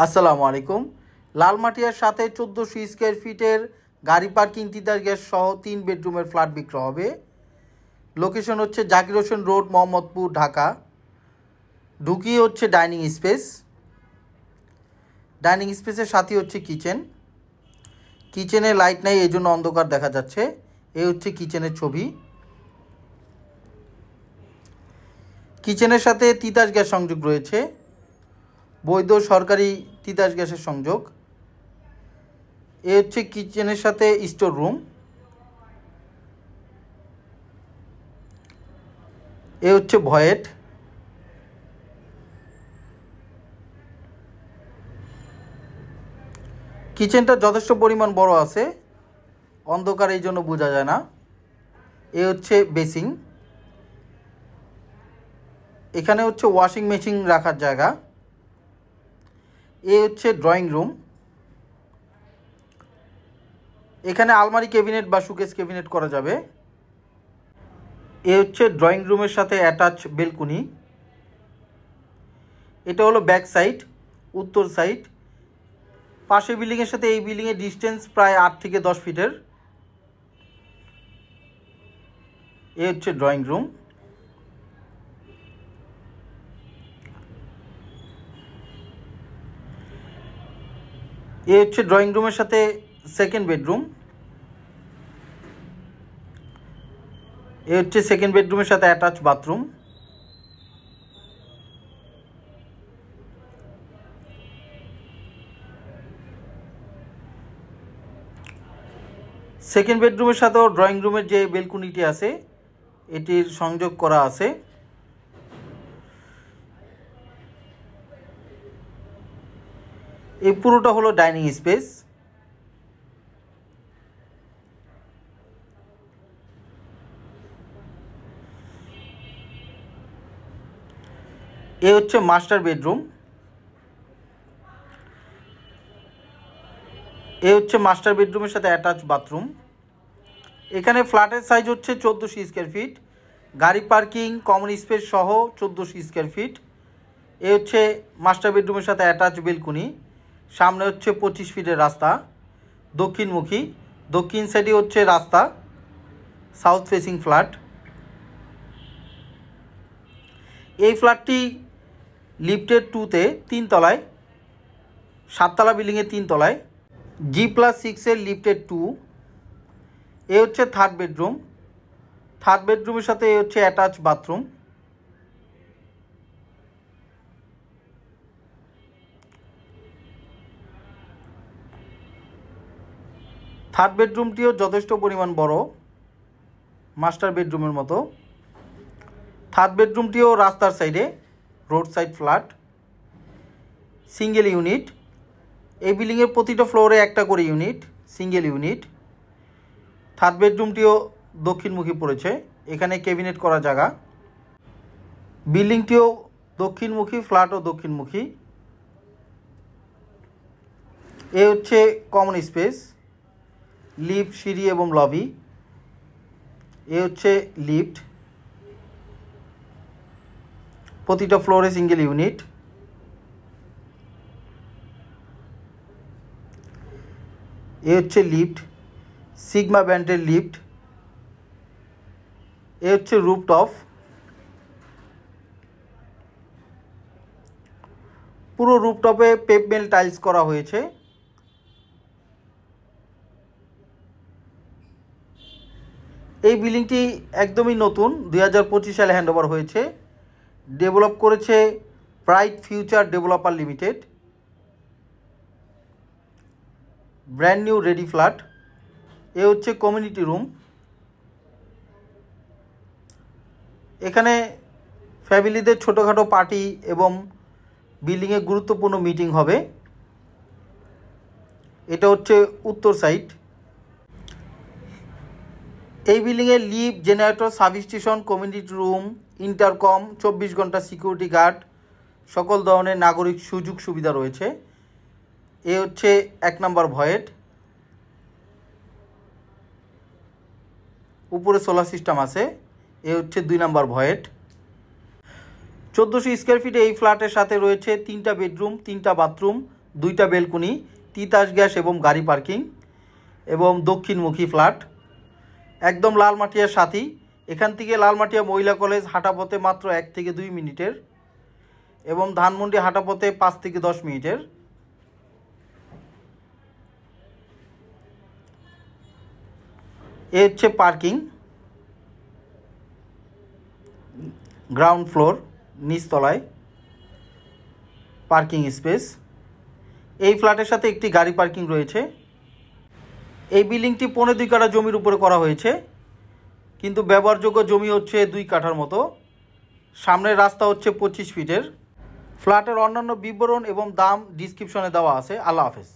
আসসালামু আলাইকুম। লালমাটিয়ার সাথে 1400 স্কোয়ার ফিটের গাড়ি পার্কিং, তিতাস গ্যাস সহ 3 বেডরুমের ফ্ল্যাট বিক্রি হবে। লোকেশন হচ্ছে জাকির হোসেন রোড, মোহাম্মদপুর, ঢাকা। ঢুকিয়ে হচ্ছে ডাইনিং স্পেস। ডাইনিং স্পেসের সাথে হচ্ছে কিচেন। কিচেনে লাইট নাই, এই জন্য অন্ধকার দেখা যাচ্ছে। এই হচ্ছে কিচেনের ছবি। কিচেনের সাথে তিতাস গ্যাস সংযোগ রয়েছে, বৈধ সরকারি তিতাস গ্যাসের সংযোগ। এ হচ্ছে কিচেনের সাথে স্টোর রুম। এ হচ্ছে ভয়েট। কিচেনটা যথেষ্ট পরিমাণ বড় আছে, অন্ধকার এই জন্য বোঝা যায় না। এ হচ্ছে বেসিং। এখানে হচ্ছে ওয়াশিং মেশিন রাখার জায়গা। এ হচ্ছে ড্রয়িং রুম। এখানে আলমারি ক্যাবিনেট বা শোকেস ক্যাবিনেট করা যাবে। এ হচ্ছে ড্রয়িং রুমের সাথে অ্যাটাচ বেলকুনি। এটা হলো ব্যাক সাইড, উত্তর সাইড। পাশের বিল্ডিংয়ের সাথে এই বিল্ডিংয়ের ডিস্টেন্স প্রায় 8 থেকে 10 ফিটের। এ হচ্ছে ড্রয়িং রুম। এ হচ্ছে ড্রয়িং রুমের সাথে সেকেন্ড বেডরুম। এ হচ্ছে সেকেন্ড বেডরুমের সাথে অ্যাটাচ বাথরুম। সেকেন্ড বেডরুমের সাথেও ড্রয়িং রুমের যে বেলকুনিটি আছে এটির সংযোগ করা আছে। এই পুরোটা হলো ডাইনিং স্পেস। এ হচ্ছে মাস্টার বেডরুম। এ হচ্ছে মাস্টার বেডরুমের সাথে অ্যাটাচ বাথরুম। এখানে ফ্ল্যাটের সাইজ হচ্ছে 1400 স্কোয়ার ফিট, গাড়ি পার্কিং, কমন স্পেস সহ 1400 স্কোয়ার ফিট। এ হচ্ছে মাস্টার বেডরুমের সাথে অ্যাটাচ বেলকুনি। সামনে হচ্ছে 25 ফিটের রাস্তা, দক্ষিণমুখী। দক্ষিণ সাইডে হচ্ছে রাস্তা, সাউথ ফেসিং ফ্ল্যাট। এই ফ্ল্যাটটি লিফটেড 2-তে 3 তলায়, 7তলা বিল্ডিংয়ে 3 তলায়, G+6-এর লিফটেড 2। এ হচ্ছে থার্ড বেডরুম। থার্ড বেডরুমের সাথে এ হচ্ছে অ্যাটাচ বাথরুম। থার্ড বেডরুমটিও যথেষ্ট পরিমাণ বড়, মাস্টার বেডরুমের মতো। থার্ড বেডরুমটিও রাস্তার সাইডে, road side flat, single unit. এই বিল্ডিংয়ের প্রতিটা ফ্লোরে একটা করে ইউনিট, সিঙ্গেল ইউনিট। থার্ড বেডরুমটিও দক্ষিণমুখী পড়েছে, এখানে ক্যাবিনেট করা জায়গা। বিল্ডিংটিও দক্ষিণমুখী, ফ্ল্যাটও দক্ষিণমুখী। এ হচ্ছে কমন স্পেস, লিফট, সিঁড়ি এবং লবি। এ হচ্ছে লিফট, প্রতিটা ফ্লোরে সিঙ্গেল ইউনিট। এ হচ্ছে লিফট, সিগমা ব্র্যান্ডের লিফট। এ হচ্ছে রুফটপ। পুরো রুফটপে পেভমেন্ট টাইলস করা হয়েছে। এই বিল্ডিংটি একদমই নতুন, 2025 সালে হ্যান্ডওভার হয়েছে। ডেভেলপ করেছে Bright Future Developer Limited. Brand new ready flat. এ হচ্ছে কমিউনিটি রুম। এখানে ফ্যামিলিদের ছোটোখাটো পার্টি এবং বিল্ডিংয়ে গুরুত্বপূর্ণ মিটিং হবে। এটা হচ্ছে উত্তর সাইড। এই বিল্ডিংয়ে lift, generator, substation, community room, intercom, 24 ঘন্টা সিকিউরিটি গার্ড, সকল ধরনের নাগরিক সুযোগ সুবিধা রয়েছে। এ হচ্ছে 1 নম্বর ভয়েট। উপরে সোলার সিস্টেম আছে। এ হচ্ছে 2 নম্বর ভয়েট। 1400 স্কোয়ার ফিটে এই ফ্ল্যাটের সাথে রয়েছে 3টা বেডরুম, 3টা বাথরুম, 2টা বেলকুনি, তিতাস গ্যাস এবং গাড়ি পার্কিং এবং দক্ষিণমুখী ফ্ল্যাট, একদম লালমাটিয়ার সাথেই। এখান থেকে লালমাটিয়া মহিলা কলেজ হাঁটা পথে মাত্র 1 থেকে 2 মিনিটের এবং ধানমন্ডি হাঁটা পথে 5 থেকে 10 মিনিটের। এ হচ্ছে পার্কিং, গ্রাউন্ড ফ্লোর, নিচতলায় পার্কিং স্পেস। এই ফ্ল্যাটের সাথে একটি গাড়ি পার্কিং রয়েছে। এই বিল্ডিংটি 2.5 কাঠা জমির উপরে করা হয়েছে, কিন্তু ব্যবহারযোগ্য জমি হচ্ছে 2 কাঠার মতো। সামনের রাস্তা হচ্ছে 25 ফিটের। ফ্ল্যাটের অন্যান্য বিবরণ এবং দাম ডিসক্রিপশনে দেওয়া আছে। আল্লাহ হাফেজ।